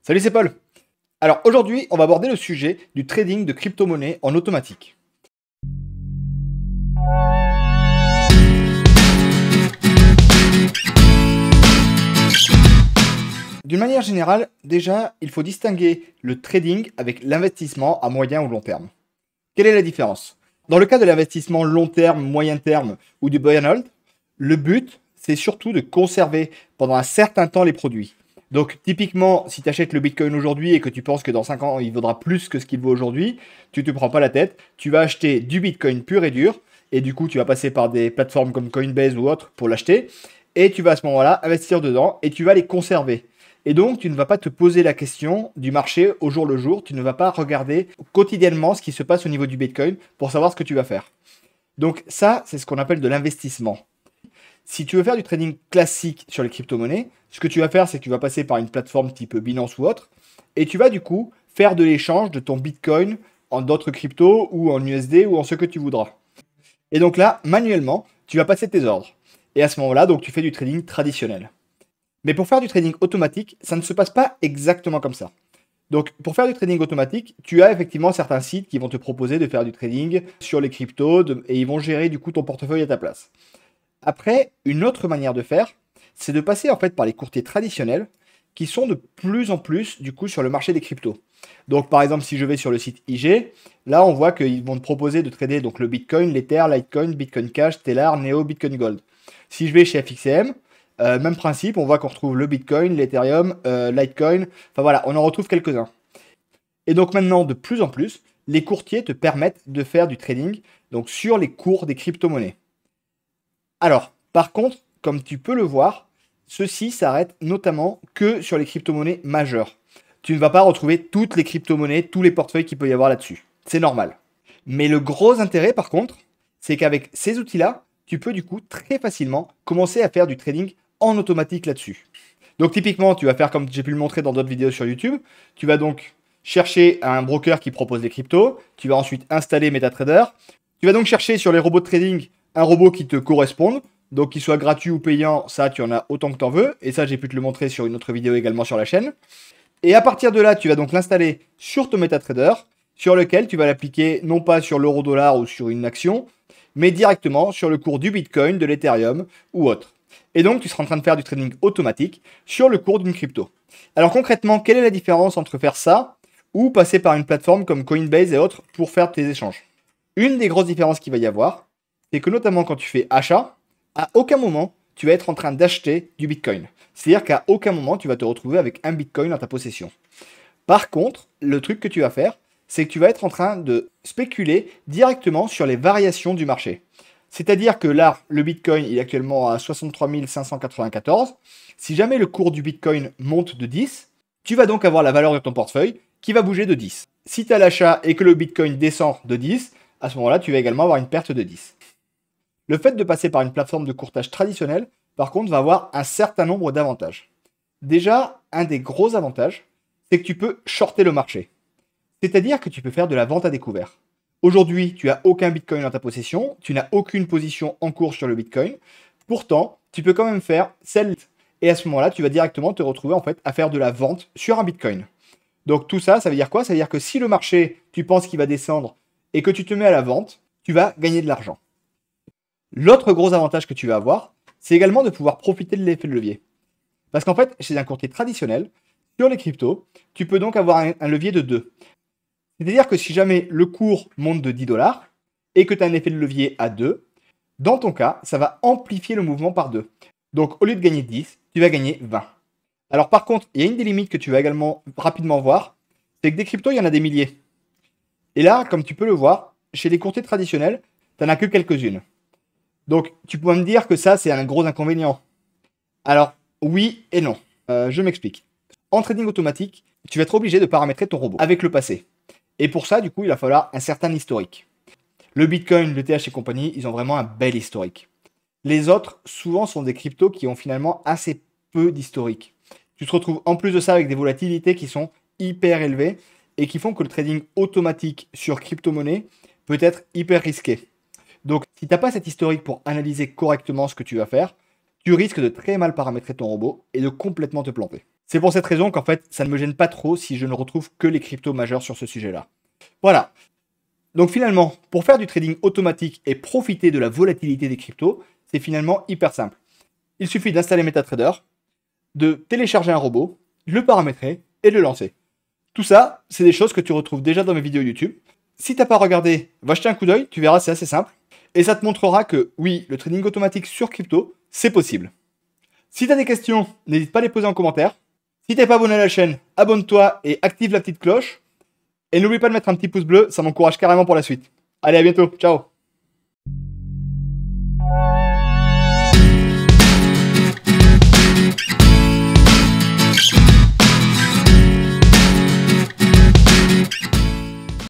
Salut, c'est Paul. Alors aujourd'hui, on va aborder le sujet du trading de crypto-monnaies en automatique. D'une manière générale, déjà, il faut distinguer le trading avec l'investissement à moyen ou long terme. Quelle est la différence? Dans le cas de l'investissement long terme, moyen terme ou du buy and hold, le but, c'est surtout de conserver pendant un certain temps les produits. Donc, typiquement, si tu achètes le Bitcoin aujourd'hui et que tu penses que dans 5 ans, il vaudra plus que ce qu'il vaut aujourd'hui, tu ne te prends pas la tête. Tu vas acheter du Bitcoin pur et dur. Et du coup, tu vas passer par des plateformes comme Coinbase ou autres pour l'acheter. Et tu vas à ce moment-là investir dedans et tu vas les conserver. Et donc, tu ne vas pas te poser la question du marché au jour le jour. Tu ne vas pas regarder quotidiennement ce qui se passe au niveau du Bitcoin pour savoir ce que tu vas faire. Donc ça, c'est ce qu'on appelle de l'investissement. Si tu veux faire du trading classique sur les crypto-monnaies, ce que tu vas faire, c'est que tu vas passer par une plateforme type Binance ou autre, et tu vas du coup faire de l'échange de ton Bitcoin en d'autres cryptos ou en USD ou en ce que tu voudras. Et donc là, manuellement, tu vas passer tes ordres. Et à ce moment-là, donc tu fais du trading traditionnel. Mais pour faire du trading automatique, ça ne se passe pas exactement comme ça. Donc, pour faire du trading automatique, tu as effectivement certains sites qui vont te proposer de faire du trading sur les cryptos et ils vont gérer du coup ton portefeuille à ta place. Après, une autre manière de faire, c'est de passer en fait par les courtiers traditionnels qui sont de plus en plus du coup sur le marché des cryptos. Donc par exemple, si je vais sur le site IG, là on voit qu'ils vont te proposer de trader donc le Bitcoin, l'Ether, Litecoin, Bitcoin Cash, Stellar, Neo, Bitcoin Gold. Si je vais chez FXCM, même principe, on voit qu'on retrouve le Bitcoin, l'Ethereum, Litecoin, enfin voilà, on en retrouve quelques-uns. Et donc maintenant, de plus en plus, les courtiers te permettent de faire du trading donc sur les cours des crypto-monnaies. Alors, par contre, comme tu peux le voir, ceci s'arrête notamment que sur les crypto-monnaies majeures. Tu ne vas pas retrouver toutes les crypto-monnaies, tous les portefeuilles qu'il peut y avoir là-dessus. C'est normal. Mais le gros intérêt, par contre, c'est qu'avec ces outils-là, tu peux du coup très facilement commencer à faire du trading en automatique là-dessus. Donc typiquement, tu vas faire comme j'ai pu le montrer dans d'autres vidéos sur YouTube. Tu vas donc chercher un broker qui propose des cryptos. Tu vas ensuite installer MetaTrader. Tu vas donc chercher sur les robots de trading un robot qui te corresponde. Donc qu'il soit gratuit ou payant, ça tu en as autant que tu en veux. Et ça j'ai pu te le montrer sur une autre vidéo également sur la chaîne. Et à partir de là, tu vas donc l'installer sur ton MetaTrader, sur lequel tu vas l'appliquer non pas sur l'euro-dollar ou sur une action, mais directement sur le cours du Bitcoin, de l'Ethereum ou autre. Et donc, tu seras en train de faire du trading automatique sur le cours d'une crypto. Alors concrètement, quelle est la différence entre faire ça ou passer par une plateforme comme Coinbase et autres pour faire tes échanges? Une des grosses différences qu'il va y avoir, c'est que notamment quand tu fais achat, à aucun moment, tu vas être en train d'acheter du Bitcoin. C'est-à-dire qu'à aucun moment, tu vas te retrouver avec un Bitcoin dans ta possession. Par contre, le truc que tu vas faire, c'est que tu vas être en train de spéculer directement sur les variations du marché. C'est-à-dire que là, le Bitcoin est actuellement à 63 594. Si jamais le cours du Bitcoin monte de 10, tu vas donc avoir la valeur de ton portefeuille qui va bouger de 10. Si tu as l'achat et que le Bitcoin descend de 10, à ce moment-là, tu vas également avoir une perte de 10. Le fait de passer par une plateforme de courtage traditionnelle, par contre, va avoir un certain nombre d'avantages. Déjà, un des gros avantages, c'est que tu peux shorter le marché. C'est-à-dire que tu peux faire de la vente à découvert. Aujourd'hui, tu n'as aucun Bitcoin dans ta possession, tu n'as aucune position en cours sur le Bitcoin. Pourtant, tu peux quand même faire sell. Et à ce moment-là, tu vas directement te retrouver en fait à faire de la vente sur un Bitcoin. Donc tout ça, ça veut dire quoi? Ça veut dire que si le marché, tu penses qu'il va descendre et que tu te mets à la vente, tu vas gagner de l'argent. L'autre gros avantage que tu vas avoir, c'est également de pouvoir profiter de l'effet de levier. Parce qu'en fait, chez un courtier traditionnel, sur les cryptos, tu peux donc avoir un levier de 2. C'est-à-dire que si jamais le cours monte de 10 $ et que tu as un effet de levier à 2, dans ton cas, ça va amplifier le mouvement par 2. Donc au lieu de gagner 10, tu vas gagner 20. Alors par contre, il y a une des limites que tu vas également rapidement voir, c'est que des cryptos, il y en a des milliers. Et là, comme tu peux le voir, chez les courtiers traditionnels, tu n'en as que quelques-unes. Donc tu peux me dire que ça, c'est un gros inconvénient. Alors oui et non. Je m'explique. En trading automatique, tu vas être obligé de paramétrer ton robot avec le passé. Et pour ça, du coup, il va falloir un certain historique. Le Bitcoin, le TH et compagnie, ils ont vraiment un bel historique. Les autres, souvent, sont des cryptos qui ont finalement assez peu d'historique. Tu te retrouves en plus de ça avec des volatilités qui sont hyper élevées et qui font que le trading automatique sur crypto-monnaie peut être hyper risqué. Donc, si tu n'as pas cet historique pour analyser correctement ce que tu vas faire, tu risques de très mal paramétrer ton robot et de complètement te planter. C'est pour cette raison qu'en fait, ça ne me gêne pas trop si je ne retrouve que les cryptos majeurs sur ce sujet-là. Voilà. Donc finalement, pour faire du trading automatique et profiter de la volatilité des cryptos, c'est finalement hyper simple. Il suffit d'installer MetaTrader, de télécharger un robot, le paramétrer et de le lancer. Tout ça, c'est des choses que tu retrouves déjà dans mes vidéos YouTube. Si t'as pas regardé, va jeter un coup d'œil, tu verras, c'est assez simple. Et ça te montrera que oui, le trading automatique sur crypto, c'est possible. Si tu as des questions, n'hésite pas à les poser en commentaire. Si t'es pas abonné à la chaîne, abonne-toi et active la petite cloche. Et n'oublie pas de mettre un petit pouce bleu, ça m'encourage carrément pour la suite. Allez, à bientôt, ciao!